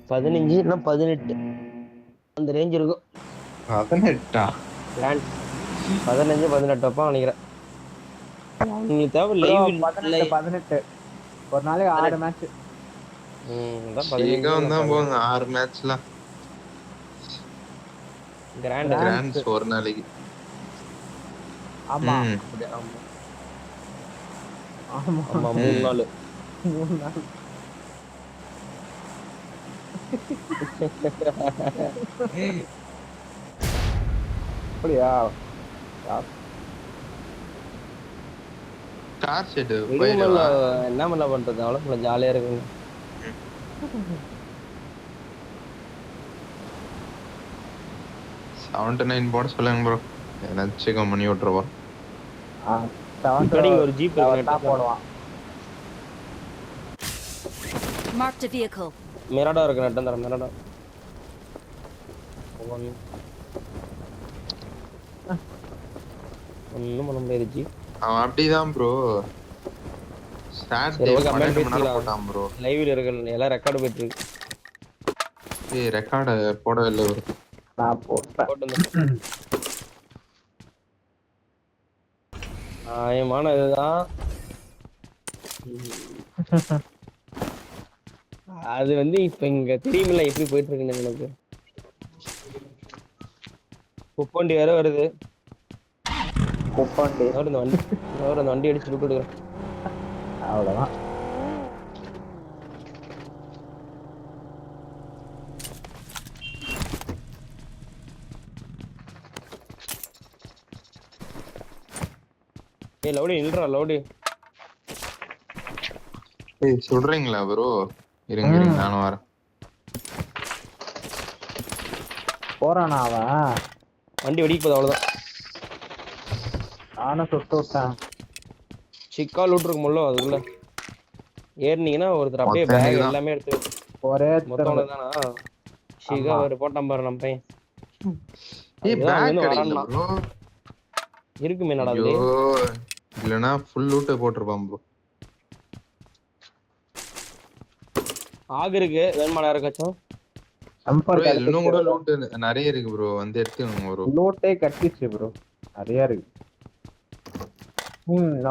15 இல்ல 18 அந்த ரேஞ்ச் இருக்கும். 18 கிராண்ட் 15 18 அப்பா நினைக்கிறேன். உங்களுக்கு தேவை லைவ் 18 ஒரு நாளைக்கு 6 மேட்ச். அதான் 15 தான் 15 போங்க 6 மேட்ச்லாம். கிராண்ட்ஸ் ஒரு நாளைக்கு. ஆமா ஆமா ஆமா 3 நாள் அப்படியா? கார் ஷெட் என்ன பண்ண பண்றது, அவ்வளவு ஜாலியா இருக்குங்க. $79 போட சொல்லுங்க ப்ரோ, ஏதாச்சும் பண்ணி விட்டுருவா. ஒரு ஜீப் போடுவான். Marked a vehicle. மிராடா இருக்கு, நட்டம் தர மிராடா. ஒண்ணும் பண்ண முடியாது ஜி. அவன் அப்படிதான் ப்ரோ. ஸ்டார்ட் 12 மணி நேரம் போட்டான் ப்ரோ. லைவ்ல இருக்கு எல்லாம் ரெக்கார்ட் போயிட்டு இருக்கு. ஏய் ரெக்கார்ட் போடவே இல்ல ப்ரோ. நான் போட்டேன். நியாயமான இதுதான். அது வந்து இப்ப இங்க தெரியுமில்ல எப்படி போயிட்டு இருக்குன்னு எனக்கு. குப்பண்டி வேற வருது. குப்பண்டி அந்த வண்டி அடிச்சு விட்டுடுறேன். அவ்வளவுதான். ஏய் லவுடி நில்றா லவுடி. ஏய் சொல்றீங்களா ப்ரோ? இருங்க நானும் வரேன். போறானா அவன்? வண்டி வெடிக்க போகுது அவ்வளவுதான். நானும் சுட்டு விட்டேன். சிக்கால் விட்டுருக்குமல்ல அதுக்குள்ள ஏறினீங்கன்னா ஒருத்தர் அப்படியே பேக் எல்லாமே எடுத்து ஒரே மொத்தம் தானா சிகா ஒரு போட்டான் பாரு நம்ம பையன். ஏய் பேக் கிடைக்கல ப்ரோ. இருக்குமே என்னடா அது? இல்லனா ஃபுல் லூட் போட்டுறபாம் ப்ரோ. ஆக இருக்கு வேணுமாடா யாருக்காச்சும்? இன்னும் கூட லூட் நிறைய இருக்கு ப்ரோ, வந்து எடுத்துங்க ப்ரோ. லூட்டே கட்டிச்சு ப்ரோ, நிறைய இருக்கு.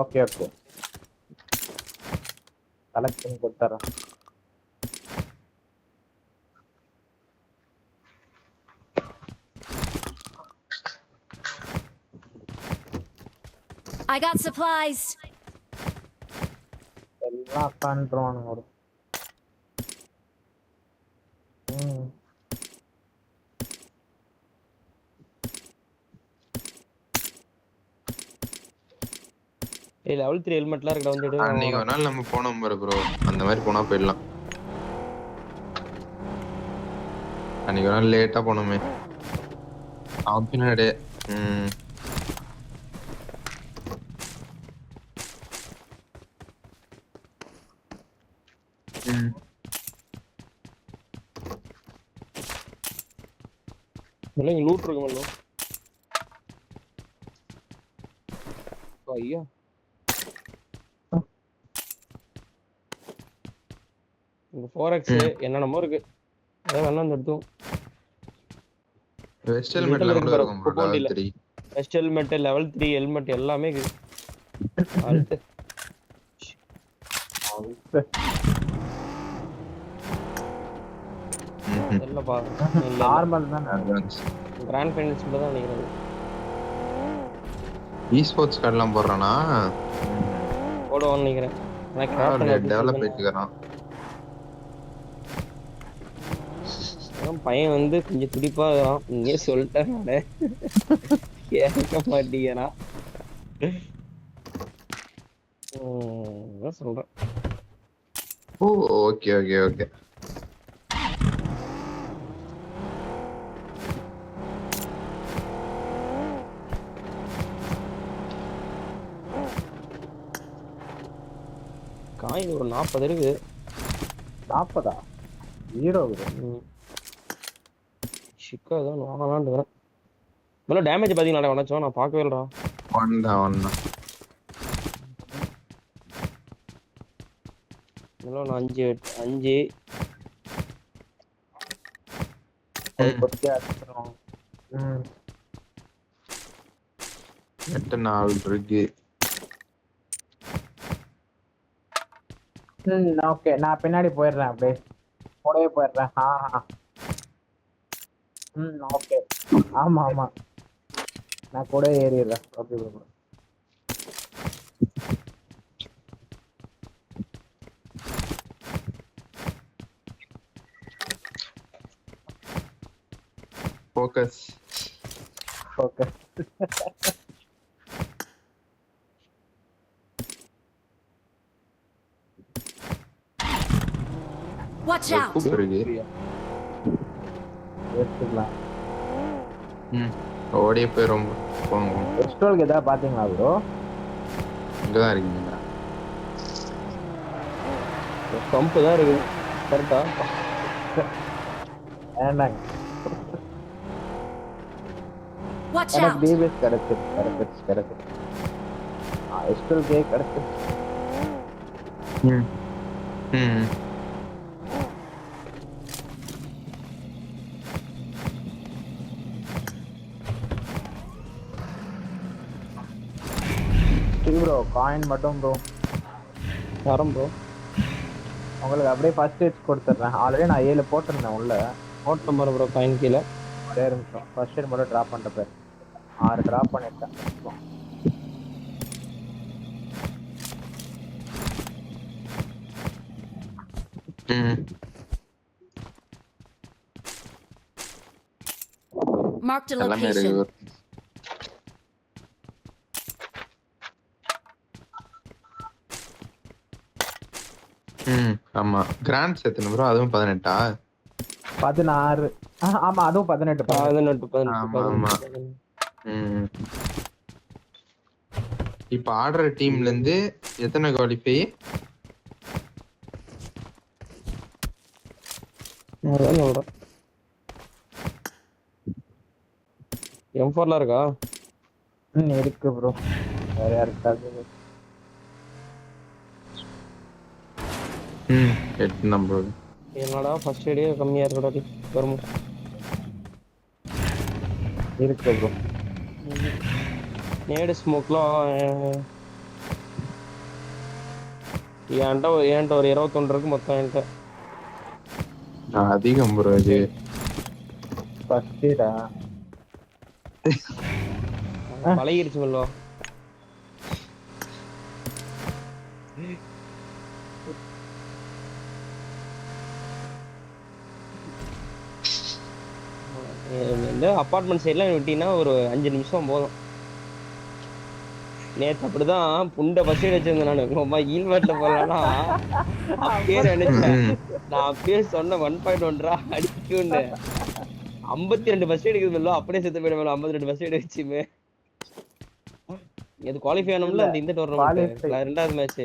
ஓகே ஓகே கலெக்ட் பண்ணி கொடுத்துறேன். I got supplies. எல்லாம் பண்றோம் ஒரு. ஏய் லெவல் 3 ஹெல்மெட்லாம் இருக்கடா வந்து எடு. அன்னைக்கு ஒரு நாள் நம்ம போனோம் பாரு ப்ரோ, அந்த மாதிரி போனா போயிடலாம். அன்னைக்கு ஒரு நாள் லேட்டா போனோமே பின்னாடி. இல்லைங்க லூட் இருக்குமல்ல. ஐயா இங்க 4x என்னென்னமோ இருக்கு, அதான் வேணா அந்த எடுத்தோம். வெஸ்ட் ஹெல்மெட்ல கூட இருக்கும் bro. Level 3 west helmet level 3 helmet எல்லாமே இருக்கு. அடுத்து இல்ல பாருங்க நார்மல் தான். கிராண்ட் ஃபைனல்ஸ் மட்டும் தான் நினைக்கிறது. ஸ்போர்ட்ஸ் கார்டெல்லாம் போடுறானா போடுவான்னு நினைக்கிறேன். டெவலப் ஆயிட்டுக்கிறான் பையன் வந்து கொஞ்சம் துடிப்பா இருக்கான். இங்கே சொல்லிட்டேன் நானே கேட்க மாட்டீங்கன்னா சொல்றேன். Okay okay okay. காயின் ஒரு 40 இருக்கு. 40 0 ஷிக்கா தான் வாங்கலான்னு வரேன். முதல்ல டேமேஜ் பாத்தீங்களா வணச்சோம்? நான் பார்க்கவே இல்லடா. ஒன் இன்னும் 5 5 ஒரு கொத்தி அடிச்சிடும். 8 4 இருக்கு. ஓகே நான் பின்னாடி போயிடுறேன் அப்படியே கூடவே போயிடுறேன். ஓகே ஆமா ஆமா நான் கூட ஏறிடுறேன். Okay bro. Focus. Okay Watch out! கூப் இருக்கு. எடுத்துக்கலாம். ஓடியே போயிரும் போங்க. எஸ்ட்ரோலுக்கு ஏதாவது பாத்தீங்களா ப்ரோ? இங்கதான் இருக்கீங்க. பம்ப் தான் இருக்குது கரெக்டா? வேண்டாங்க. Watch எனக்கு out! டிபிஎஸ் கிடைச்சிருச்சு. எஸ்ட்ரோலுக்கே கிடைச்சிருச்சு. ப்ரோ காயின் மட்டும் ப்ரோ தரம் ப்ரோ. உங்களுக்கு அப்படியே ஃபர்ஸ்ட் எய்ட்ஸ் கொடுத்துட்றேன். ஆல்ரெடி நான் 7 போட்டிருந்தேன் உள்ள. நோட் நம்பர் ப்ரோ காயின் கீழே. ஒரே நிமிஷம் ஃபர்ஸ்ட் எய்ட் மட்டும் ட்ராப் பண்ணிட்ட பேர் 6 ட்ராப் பண்ணிட்டேன். Marked a எல்லாமே location. இருக்கு. ஆமா கிராண்ட்ஸ் எத்தனை ப்ரோ? அதுவும் 18ஆ? 16. ஆமா அதுவும் 18. 18 ஆமா ஆமா. இப்ப ஆடுற டீம்ல இருந்து எத்தனை குவாலிஃபை? அதான் சொல்றேன். M4 இருக்கா? இருக்கு ப்ரோ. வேற யாருக்காவது 8 நம்பர். என்னடா ஃபர்ஸ்ட் எய்டே கம்மியா இருக்குடா டி. வரும். இருக்கு ப்ரோ. நேடு ஸ்மோக்லாம் என்கிட்ட ஒரு 21 இருக்கு மொத்தம் என்கிட்ட. அதிகம் ப்ரோ இது. ஃபர்ஸ்ட் எய்டா? பழகிருச்சு மெல்லோ. இந்த அப்பார்ட்மெண்ட் சைட்லாம் விட்டீங்கன்னா ஒரு 5 நிமிஷம் போதும். நேத்து அப்படிதான் புண்டை பஸ் வச்சிருந்தேன் நானு. அம்மா ஈல்வாட்ல போகலான்னா அப்பயே நினைச்சேன். நான் அப்பயே சொன்ன 1.1 அடிக்குன்னு. 52 பஸ் எடுக்குது மெல்லோ. அப்படியே செத்து போயிடுவேன் 52 பஸ் வச்சுமே. இது குவாலிஃபை ஆனோம்ல இந்த டோர்னமெண்ட் 2வது மேட்ச்.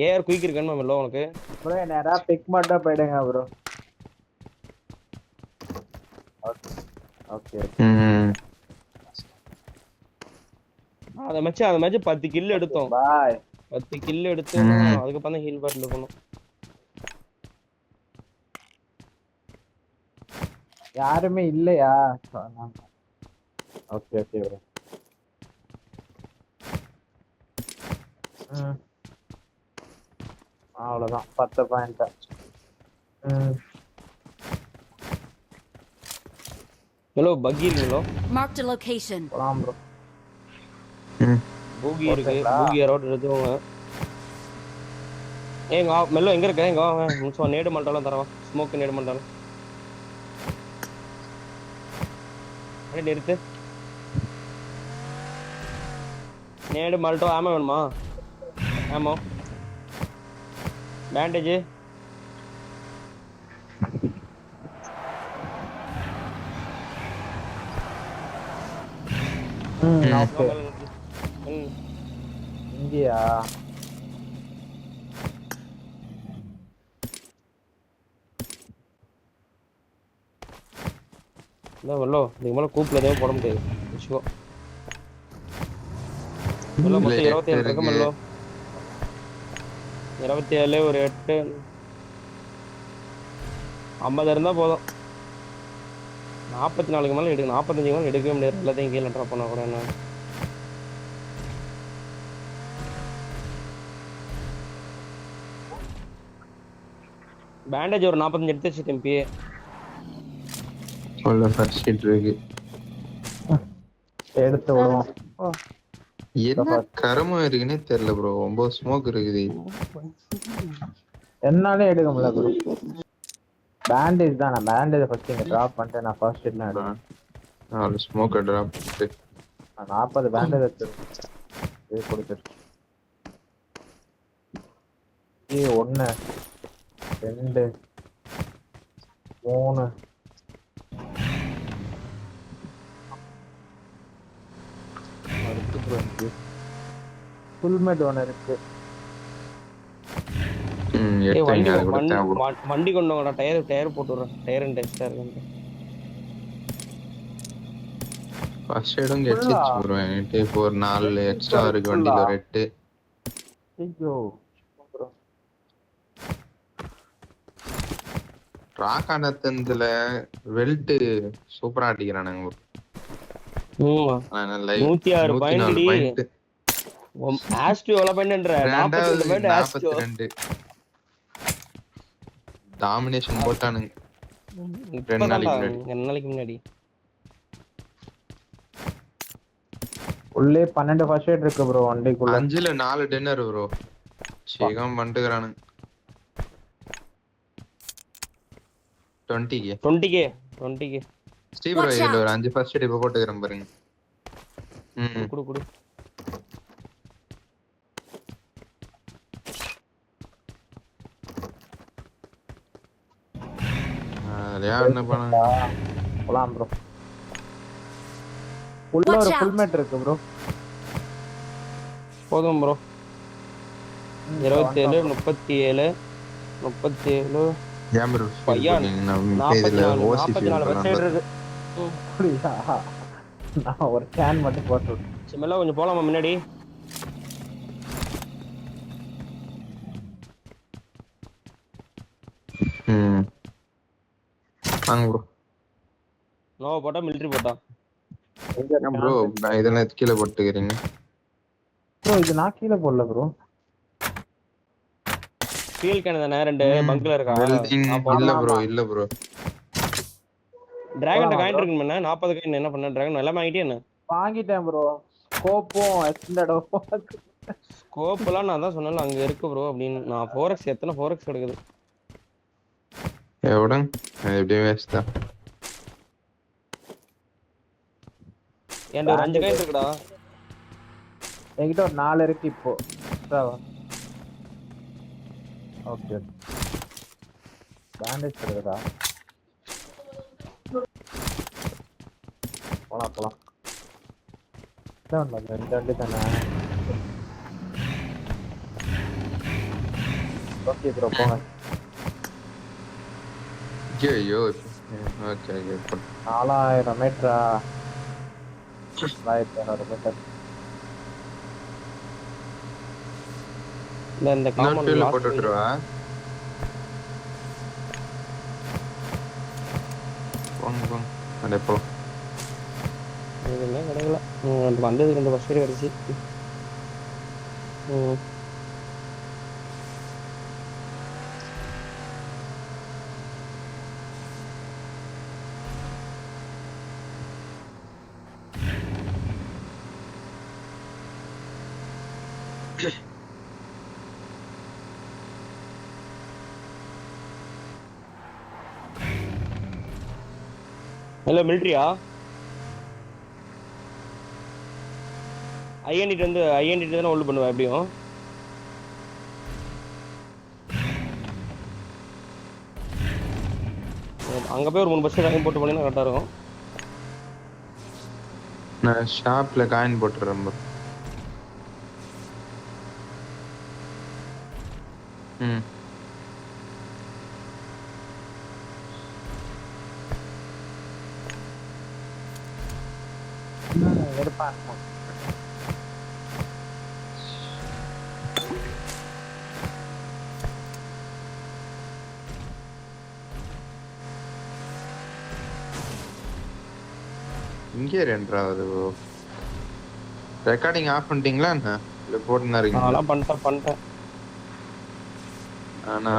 ஏஆர் குயிக் இருக்கணுமா மெல்லோ உனக்கு? ப்ரோ நேரா பிக் மட்டும் போயிடுங்க ப்ரோ. ஓகே அந்த மேட்ச் 10 கில் எடுத்தோம். பாய் 10 கில் எடுத்து அதுக்கப்புறம் தான் ஹீல் பாட்டில் இருக்கணும். யாருமே இல்லையா? Okay okay bro. அவ்வளவுதான் 10 பாயிண்ட். ஹலோ பக்கி இருக்குங்களோ? Marked a location. போலாம் ப்ரோ. பூகி இருக்கு. பூகி ரோட் எடுத்துவோங்க. ஏங்க மெல்லோ எங்க இருக்க? எங்க வாங்க. முன்சோ நேடு மல்டாலாம் தரவா. ஸ்மோக் நேடு மல்டாலாம். அட நிறுத்து. நேடு மல்டோ ஆமா வேணுமா? ஆமா. Bandage okay. இந்தியா இல்லை வரலோ இதுக்கு மேலே கூப்பில் எதுவும் போட முடியாது. வச்சுக்கோ. மெல்லோ இல்ல, மொத்தம் 8 27 இருக்கு இருக்கு. மெல்லோ. 27 ஒரு 8 50 இருந்தா போதும். 44க்கு மேல எடுக்க 45க்கு மேல எடுக்கவே முடியாது. எல்லாத்தையும் கீழே ட்ராப் பண்ண கூட என்ன. பேண்டேஜ் ஒரு 45 எடுத்து வச்சு தம்பி. உள்ள ஃபர்ஸ்ட் எய்ட் இருக்கு. எடுத்து விடுவோம். என்ன கருமம் இருக்குன்னே தெரியல ப்ரோ. 9 ஸ்மோக் இருக்குது. என்னாலே எடுக்க முடியல ப்ரோ. பேண்டேஜ் தான். நான் பேண்டேஜ் ஃபர்ஸ்ட் இங்க டிராப் பண்ணிட்டு நான் ஃபர்ஸ்ட் எய்ட் எடுப்பேன். 4 ஸ்மோக் டிராப் பண்ணிட்டு 40 பேண்டேஜ் வச்சிருக்கேன். இது கொடுத்துருச்சு. 1 2 3 ஃபுல்மேட் ஒன்று இருக்கு. ஏய் வண்டி எடுத்து கூட தேவை. வண்டி கொண்டு வாங்கடா. டயர் போட்டு விடுறேன். டயர் அண்ட் எக்ஸ்ட்ரா இருக்கு. ஃபர்ஸ்ட் எய்டும் கெட்சிச்சு ப்ரோ. என்கிட்ட இப்போ ஒரு 4 எக்ஸ்ட்ரா இருக்கு வண்டியில. ஒரு 8. ஐயோ ராக் ஆனத்துல வெல்ட் சூப்பரா அடிக்கிறானுங்க. 106 பாயிண்ட். ஆஸ்ட்ரோ எவ்வளவு பாயிண்ட்ன்ற? 42 பாயிண்ட் ஆஸ்ட்ரோ. 42 டாமினேஷன் போட்டானுங்க 2 நாளைக்கு முன்னாடி. உள்ளே 12 ஃபர்ஸ்ட் எய்ட் இருக்கு ப்ரோ வண்டிக்குள்ள. 5ல 4 டின்னர் ப்ரோ. சீகம் பண்ணிட்டுக்கறானுங்க. 20k ஸ்டீவ் ப்ரோ இதுல ஒரு 5 ஃபர்ஸ்ட் எய்ட் இப்ப போட்டுக்கறேன் பாருங்க. குடு என்ன பண்ண போலாம் ப்ரோ. உள்ள ஒரு ஃபுல்மேட் இருக்கு ப்ரோ. போதும் ப்ரோ. 27 37 37 ஏன் ப்ரோ பையன் இதுல ஓசி 44 வெப்சைட் இருக்கு. அப்படியா? நான் ஒரு கேன் மட்டும் போட்டு விட்டேன். சிமெல்லாம் கொஞ்சம் போலாமா முன்னாடி? வாங்க ப்ரோ. நோவா போட்டா மிலிட்டரி போட்டா ப்ரோ நான் இதெல்லாம் கீழே போட்டுக்கிறீங்க ப்ரோ. இது நான் கீழே போடல ப்ரோ. ஃபியூல் கேன் தானே 2 பங்க்ல இருக்கா? இல்ல ப்ரோ இல்ல ப்ரோ. டிராகன் காயின் இருக்கு என்ன? 40 காயின் என்ன பண்ண? டிராகன் எல்லாம் வாங்கிட்டே என்ன? வாங்கிட்டேன் ப்ரோ. ஸ்கோப்பும் எக்ஸ்டெண்டடும். ஸ்கோப்லாம் நான் தான் சொன்னேன் அங்க இருக்கு ப்ரோ அப்படின்னு. நான் 4x எத்தனை 4x கிடக்குது? எவ்வளோ எப்படியும் வேஸ்ட் தான். என்கிட்ட ஒரு 5 காயின் இருக்குடா. என்கிட்ட ஒரு 4 இருக்கு இப்போ. ஓகே பேண்டேஜ் இருக்குதா? போலாம். ரெண்டு வண்டி தானே. ஓகே ப்ரோ போங்க. ஐயோ ஓகே 4000 மீட்டரா? 4500 மீட்டர். இந்த காம்பவுண்ட் போட்டு விட்டுருவா. போங்க அடே போ. இதுமே கிடைக்கல. வந்தது 2 பஸ் கிடைச்சு. ஹலோ மிலிட்ரியா? ஐஎன்டி தானே ஹோல்ட் பண்ணுவேன் எப்படியும். அங்க போய் ஒரு 3 பஸ் காயின் போட்டு போனீங்கன்னா கரெக்டா இருக்கும். நான் ஷாப்ல காயின் போட்டுறேன் ப்ரோ. இங்கே 2வது ரெக்கார்டிங் ஆஃப் பண்ணிட்டீங்களா என்ன? இல்ல போட்டுனா இருக்கீங்களா? அதெல்லாம் பண்ணிட்டேன் ஆனா